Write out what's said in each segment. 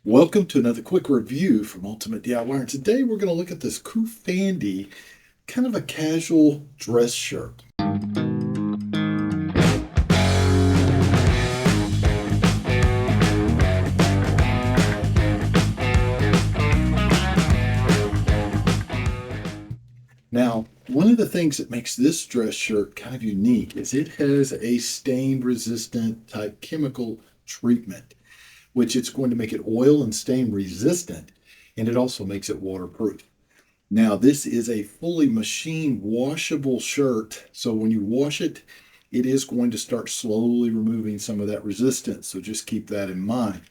Welcome to another quick review from Ultimate DIY. And today we're going to look at this Fandy, kind of a casual dress shirt. Now, one of the things that makes this dress shirt kind of unique is it has a stain resistant type chemical treatment, which it's going to make it oil and stain resistant, and it also makes it waterproof. Now, this is a fully machine washable shirt. So when you wash it, it is going to start slowly removing some of that resistance. So just keep that in mind.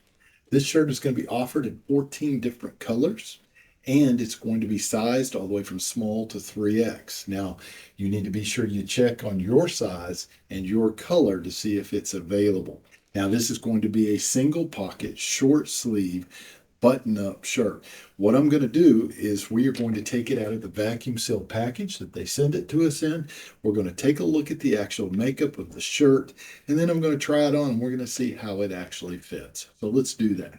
This shirt is going to be offered in 14 different colors, and it's going to be sized all the way from small to 3X. Now, you need to be sure you check on your size and your color to see if it's available. Now, this is going to be a single pocket, short sleeve, button up shirt. What I'm going to do is we are going to take it out of the vacuum sealed package that they send it to us in. We're going to take a look at the actual makeup of the shirt, and then I'm going to try it on and we're going to see how it actually fits. So let's do that.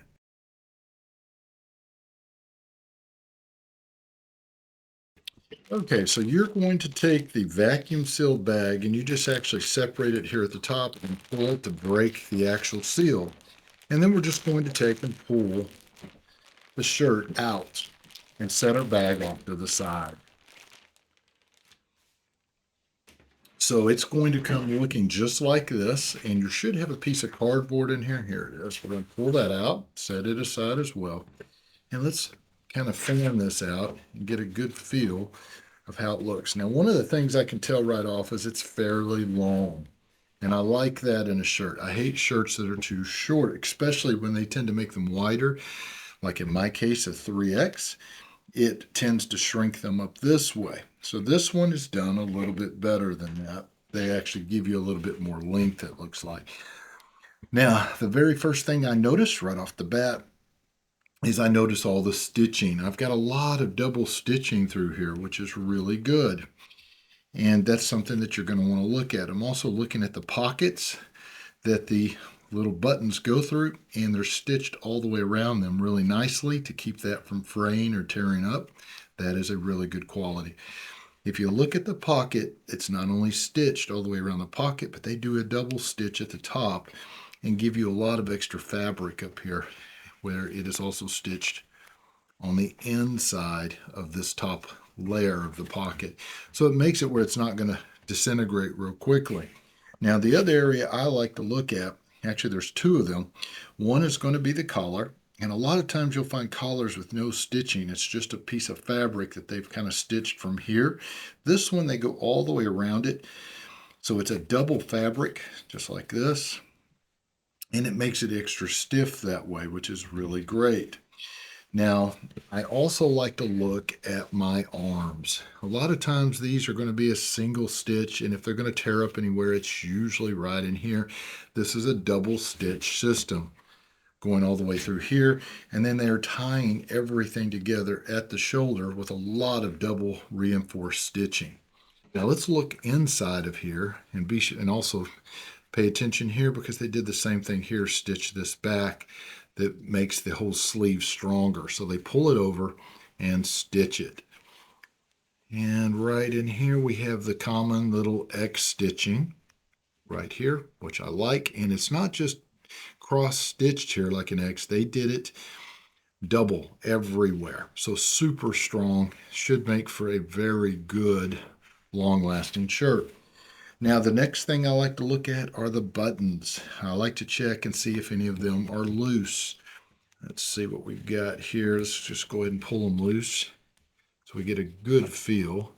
Okay, so you're going to take the vacuum sealed bag and you just actually separate it here at the top and pull it to break the actual seal. And then we're just going to take and pull the shirt out and set our bag off to the side. So it's going to come looking just like this, and you should have a piece of cardboard in here. Here it is. We're going to pull that out, set it aside as well. And let's kind of fan this out and get a good feel of how it looks. Now, one of the things I can tell right off is it's fairly long. And I like that in a shirt. I hate shirts that are too short, especially when they tend to make them wider. Like in my case, a 3X, it tends to shrink them up this way. So this one is done a little bit better than that. They actually give you a little bit more length, it looks like. Now, the very first thing I noticed right off the bat is I notice all the stitching. I've got a lot of double stitching through here, which is really good. And that's something that you're going to want to look at. I'm also looking at the pockets that the little buttons go through, and they're stitched all the way around them really nicely to keep that from fraying or tearing up. That is a really good quality. If you look at the pocket, it's not only stitched all the way around the pocket, but they do a double stitch at the top and give you a lot of extra fabric up here where it is also stitched on the inside of this top layer of the pocket. So it makes it where it's not going to disintegrate real quickly. Now, the other area I like to look at, actually there's two of them. One is going to be the collar. And a lot of times you'll find collars with no stitching. It's just a piece of fabric that they've kind of stitched from here. This one, they go all the way around it. So it's a double fabric, just like this. And it makes it extra stiff that way, which is really great. Now, I also like to look at my arms. A lot of times these are going to be a single stitch, and if they're going to tear up anywhere, it's usually right in here. This is a double stitch system going all the way through here, and then they're tying everything together at the shoulder with a lot of double reinforced stitching. Now let's look inside of here and also pay attention here because they did the same thing here, stitch this back that makes the whole sleeve stronger. So they pull it over and stitch it. And right in here we have the common little X stitching right here, which I like. And it's not just cross stitched here like an X. They did it double everywhere. So super strong. Should make for a very good long lasting shirt. Now the next thing I like to look at are the buttons. I like to check and see if any of them are loose. Let's see what we've got here. Let's just go ahead and pull them loose so we get a good feel.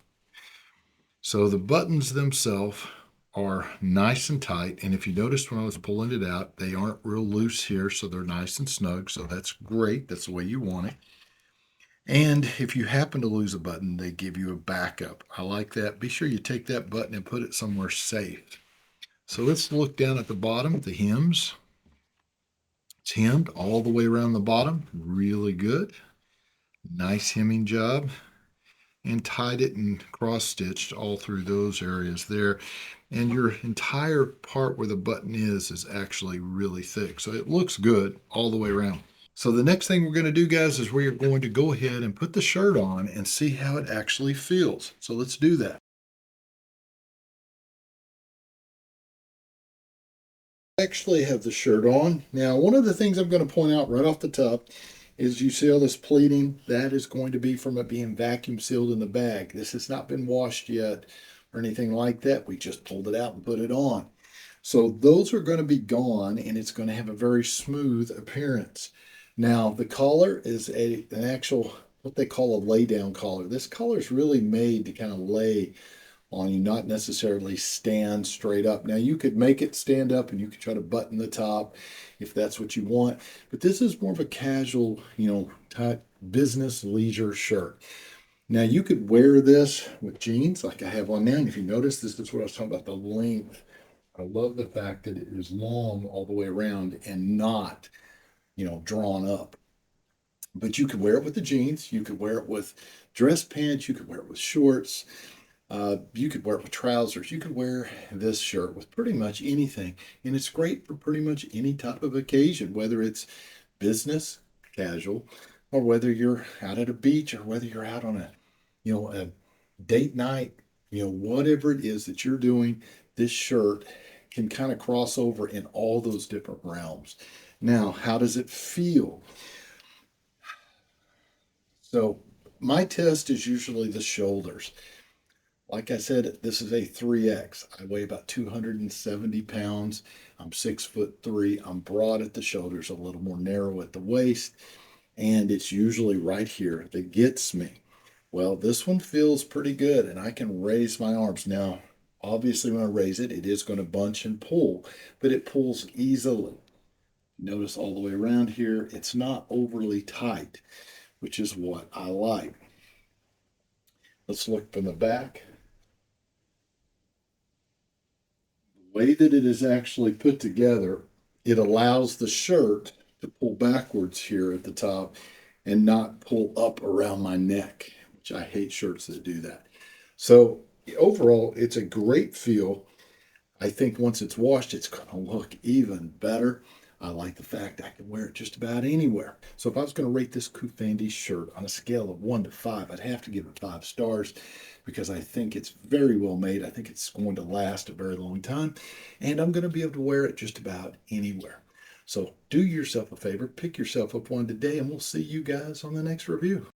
So the buttons themselves are nice and tight, and if you noticed when I was pulling it out, they aren't real loose here, so they're nice and snug, so that's great. That's the way you want it. And if you happen to lose a button, they give you a backup. I like that. Be sure you take that button and put it somewhere safe. So let's look down at the bottom, the hems. It's hemmed all the way around the bottom, really good. Nice hemming job. And tied it and cross stitched all through those areas there. And your entire part where the button is actually really thick. So it looks good all the way around. So the next thing we're going to do, guys, is we are going to go ahead and put the shirt on and see how it actually feels. So let's do that. I actually have the shirt on. Now, one of the things I'm going to point out right off the top is you see all this pleating. That is going to be from it being vacuum sealed in the bag. This has not been washed yet or anything like that. We just pulled it out and put it on. So those are going to be gone and it's going to have a very smooth appearance. Now, the collar is an actual, what they call a lay down collar. This collar is really made to kind of lay on you, not necessarily stand straight up. Now, you could make it stand up and you could try to button the top if that's what you want, but this is more of a casual, type business leisure shirt. Now, you could wear this with jeans like I have on now. And if you notice, this is what I was talking about, the length. I love the fact that it is long all the way around and not, drawn up. But you could wear it with the jeans. You could wear it with dress pants. You could wear it with shorts. You could wear it with trousers. You could wear this shirt with pretty much anything. And it's great for pretty much any type of occasion, whether it's business, casual, or whether you're out at a beach or whether you're out on a date night, whatever it is that you're doing, this shirt can kind of cross over in all those different realms. Now, how does it feel? So, my test is usually the shoulders. Like I said, this is a 3X. I weigh about 270 pounds. I'm 6'3". I'm broad at the shoulders, a little more narrow at the waist, and it's usually right here that gets me. Well, this one feels pretty good, and I can raise my arms. Now, obviously, when I raise it, it is going to bunch and pull, but it pulls easily. Notice all the way around here, it's not overly tight, which is what I like. Let's look from the back. The way that it is actually put together, it allows the shirt to pull backwards here at the top and not pull up around my neck, which I hate shirts that do that. So overall, it's a great feel. I think once it's washed, it's going to look even better. I like the fact I can wear it just about anywhere. So if I was going to rate this Kufandi shirt on a scale of 1 to 5, I'd have to give it 5 stars because I think it's very well made. I think it's going to last a very long time, and I'm going to be able to wear it just about anywhere. So do yourself a favor, pick yourself up one today, and we'll see you guys on the next review.